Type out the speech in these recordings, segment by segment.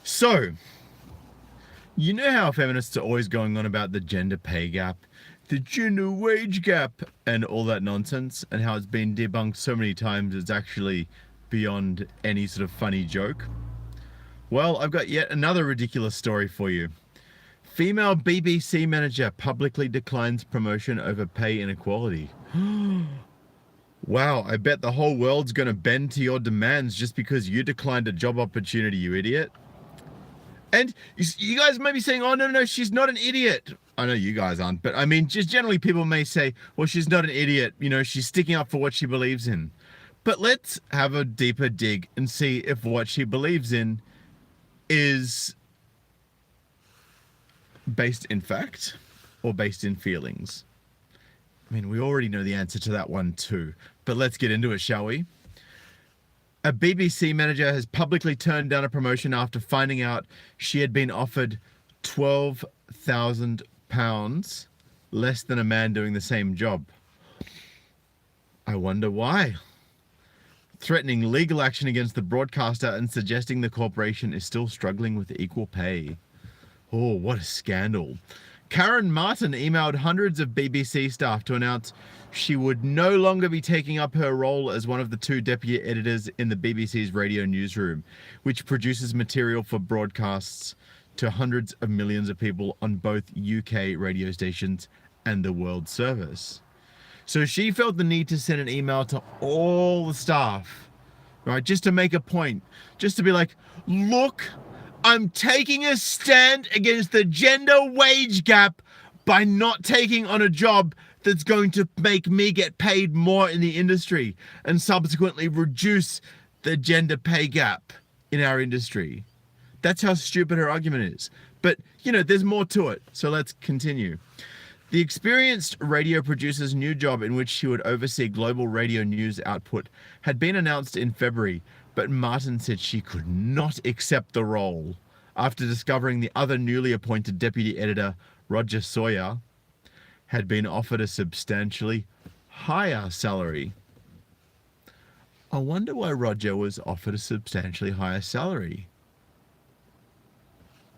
So, you know how feminists are always going on about the gender pay gap, the gender wage gap, and all that nonsense, and how it's been debunked so many times it's actually beyond any sort of funny joke? Well, I've got yet another ridiculous story for you. Female BBC manager publicly declines promotion over pay inequality. Wow, I bet the whole world's gonna bend to your demands just because you declined a job opportunity, you idiot. And you guys may be saying, oh, no, she's not an idiot. I know you guys aren't, but I mean, just generally people may say, well, she's not an idiot. You know, she's sticking up for what she believes in. But let's have a deeper dig and see if what she believes in is based in fact or based in feelings. I mean, we already know the answer to that one too, but let's get into it, shall we? A BBC manager has publicly turned down a promotion after finding out she had been offered £12,000 less than a man doing the same job. I wonder why. Threatening legal action against the broadcaster and suggesting the corporation is still struggling with equal pay. Oh, what a scandal. Karen Martin emailed hundreds of BBC staff to announce she would no longer be taking up her role as one of the two deputy editors in the BBC's radio newsroom, which produces material for broadcasts to hundreds of millions of people on both UK radio stations and the World Service. So she felt the need to send an email to all the staff, right, just to make a point, just to be like, look, I'm taking a stand against the gender wage gap by not taking on a job that's going to make me get paid more in the industry and subsequently reduce the gender pay gap in our industry. That's how stupid her argument is. But, you know, there's more to it. So let's continue. The experienced radio producer's new job, in which she would oversee global radio news output, had been announced in February, but Martin said she could not accept the role after discovering the other newly appointed deputy editor, Roger Sawyer, had been offered a substantially higher salary. I wonder why Roger was offered a substantially higher salary.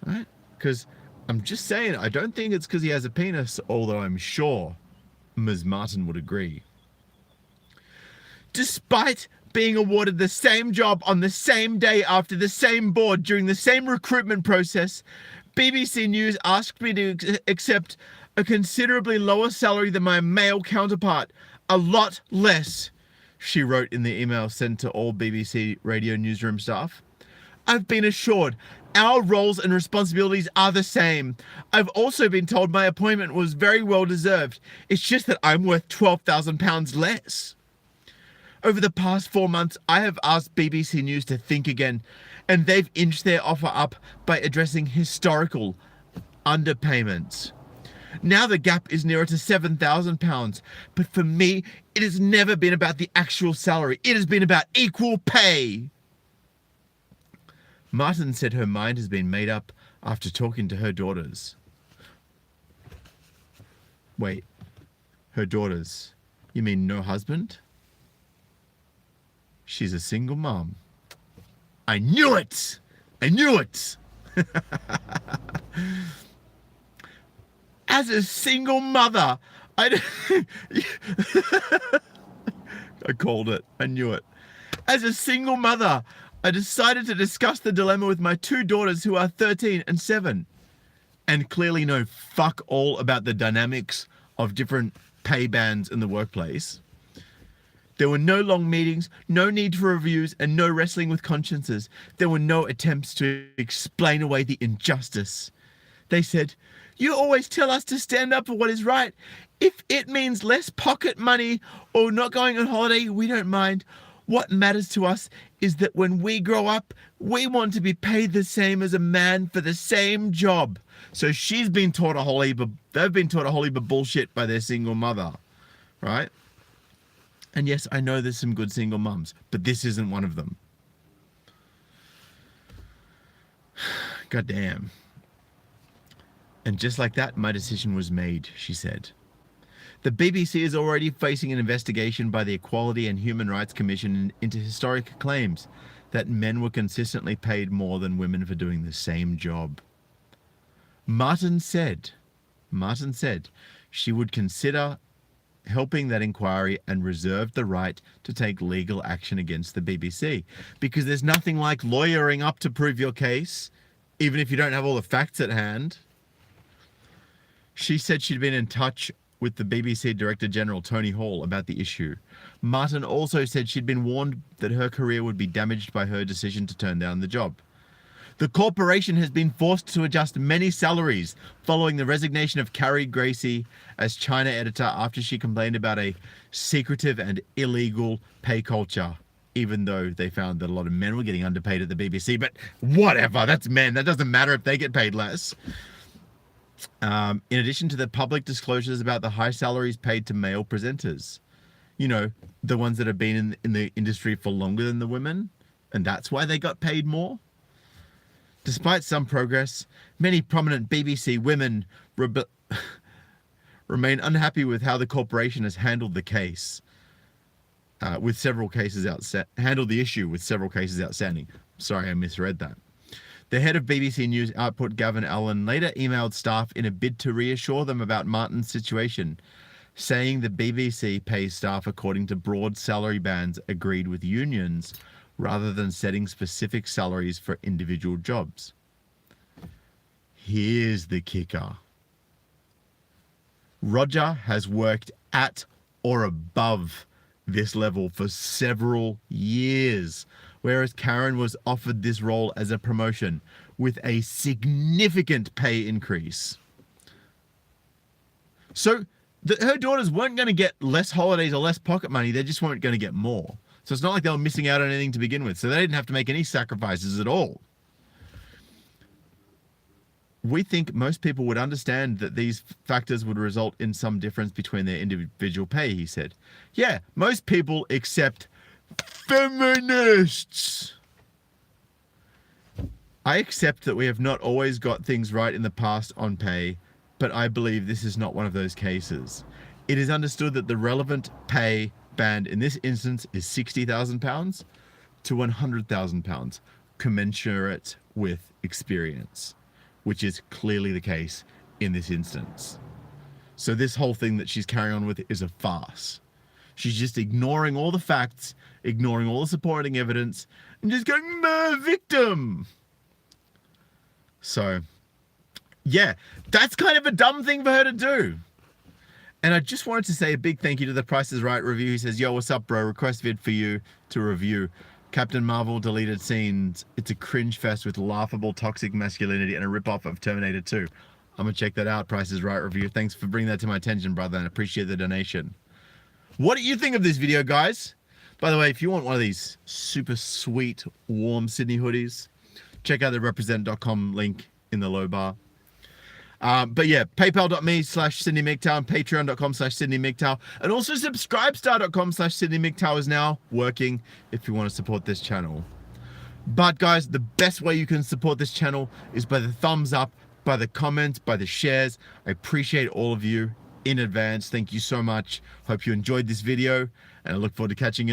Right? Because I'm just saying, I don't think it's because he has a penis, although I'm sure Ms. Martin would agree. Despite being awarded the same job on the same day after the same board during the same recruitment process, BBC News asked me to accept a considerably lower salary than my male counterpart. A lot less, she wrote in the email sent to all BBC radio newsroom staff. I've been assured our roles and responsibilities are the same. I've also been told my appointment was very well deserved. It's just that I'm worth £12,000 less. Over the past 4 months, I have asked BBC News to think again, and they've inched their offer up by addressing historical underpayments. Now the gap is nearer to £7,000, but for me, it has never been about the actual salary. It has been about equal pay. Martin said her mind has been made up after talking to her daughters. Wait, her daughters? You mean no husband? She's a single mom. I knew it! I knew it! As a single mother, I called it. I knew it. As a single mother, I decided to discuss the dilemma with my two daughters who are 13 and 7 and clearly know fuck all about the dynamics of different pay bands in the workplace. There were no long meetings, no need for reviews, and no wrestling with consciences. There were no attempts to explain away the injustice. They said, you always tell us to stand up for what is right. If it means less pocket money or not going on holiday, we don't mind. What matters to us is that when we grow up, we want to be paid the same as a man for the same job. So she's been taught a whole heap of, they've been taught a whole heap of bullshit by their single mother, right? And yes, I know there's some good single mums, but this isn't one of them. God damn. And just like that, my decision was made, she said. The BBC is already facing an investigation by the Equality and Human Rights Commission into historic claims that men were consistently paid more than women for doing the same job. Martin said she would consider helping that inquiry and reserved the right to take legal action against the BBC, because there's nothing like lawyering up to prove your case, even if you don't have all the facts at hand. She said she'd been in touch with the BBC Director General Tony Hall about the issue. Martin also said she'd been warned that her career would be damaged by her decision to turn down the job. The corporation has been forced to adjust many salaries following the resignation of Carrie Gracie as China editor after she complained about a secretive and illegal pay culture, even though they found that a lot of men were getting underpaid at the BBC. But whatever, that's men. That doesn't matter if they get paid less. In addition to the public disclosures about the high salaries paid to male presenters, you know, the ones that have been in the industry for longer than the women, and that's why they got paid more. Despite some progress, many prominent BBC women remain unhappy with how the corporation has handled the case, with several cases handled the issue with several cases outstanding. Sorry, I misread that. The head of BBC News Output, Gavin Allen, later emailed staff in a bid to reassure them about Martin's situation, saying the BBC pays staff according to broad salary bands agreed with unions, rather than setting specific salaries for individual jobs. Here's the kicker. Roger has worked at or above this level for several years, whereas Karen was offered this role as a promotion with a significant pay increase. So her daughters weren't going to get less holidays or less pocket money, they just weren't going to get more. So it's not like they were missing out on anything to begin with. So they didn't have to make any sacrifices at all. We think most people would understand that these factors would result in some difference between their individual pay, he said. Yeah, most people except feminists. I accept that we have not always got things right in the past on pay, but I believe this is not one of those cases. It is understood that the relevant pay band in this instance is £60,000 to £100,000, commensurate with experience, which is clearly the case in this instance. So this whole thing that she's carrying on with is a farce. She's just ignoring all the facts, ignoring all the supporting evidence, and just going, victim. So, yeah, that's kind of a dumb thing for her to do. And I just wanted to say a big thank you to the Price is Right review. He says, yo, what's up, bro? Request vid for you to review. Captain Marvel deleted scenes. It's a cringe fest with laughable toxic masculinity and a ripoff of Terminator 2. I'm going to check that out, Price is Right review. Thanks for bringing that to my attention, brother, and I appreciate the donation. What do you think of this video, guys? By the way, if you want one of these super sweet, warm Sydney hoodies, check out the represent.com link in the low bar. But yeah, paypal.me/SydneyMGTOW and patreon.com/SydneyMGTOW. And also subscribestar.com/SydneyMGTOW is now working if you want to support this channel. But guys, the best way you can support this channel is by the thumbs up, by the comments, by the shares. I appreciate all of you in advance. Thank you so much. Hope you enjoyed this video, and I look forward to catching you in the